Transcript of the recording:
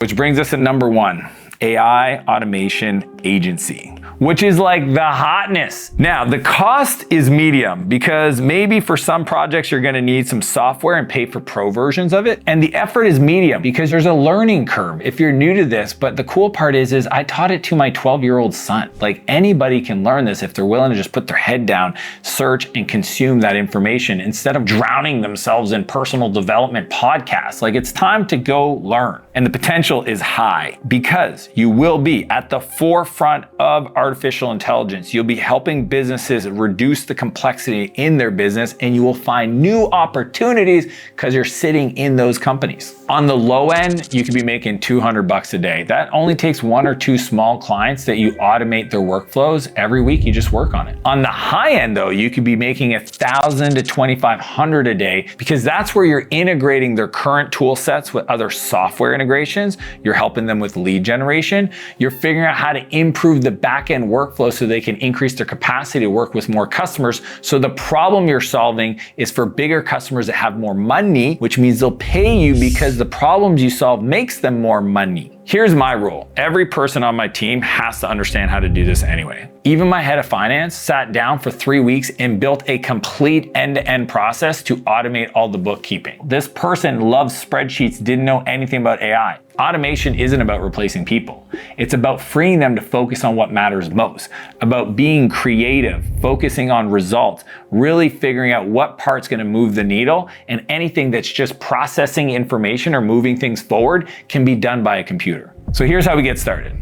Which brings us to number 1, AI automation agency, which is like the hotness. Now, the cost is medium because maybe for some projects you're gonna need some software and pay for pro versions of it. And the effort is medium because there's a learning curve if you're new to this. But the cool part is I taught it to my 12-year-old son. Like, anybody can learn this if they're willing to just put their head down, search and consume that information instead of drowning themselves in personal development podcasts. Like, it's time to go learn. And the potential is high because you will be at the forefront of artificial intelligence. You'll be helping businesses reduce the complexity in their business, and you will find new opportunities because you're sitting in those companies. On the low end, you could be making $200 a day. That only takes 1 or 2 small clients that you automate their workflows. Every week, you just work on it. On the high end though, you could be making $1,000 to $2,500 a day because that's where you're integrating their current tool sets with other software integrations. You're helping them with lead generation. You're figuring out how to improve the back-end workflow so they can increase their capacity to work with more customers. So the problem you're solving is for bigger customers that have more money, which means they'll pay you because the problems you solve makes them more money. Here's my rule. Every person on my team has to understand how to do this anyway. Even my head of finance sat down for 3 weeks and built a complete end-to-end process to automate all the bookkeeping. This person loves spreadsheets, didn't know anything about AI. Automation isn't about replacing people. It's about freeing them to focus on what matters most, about being creative, focusing on results, really figuring out what part's gonna move the needle, and anything that's just processing information or moving things forward can be done by a computer. So here's how we get started.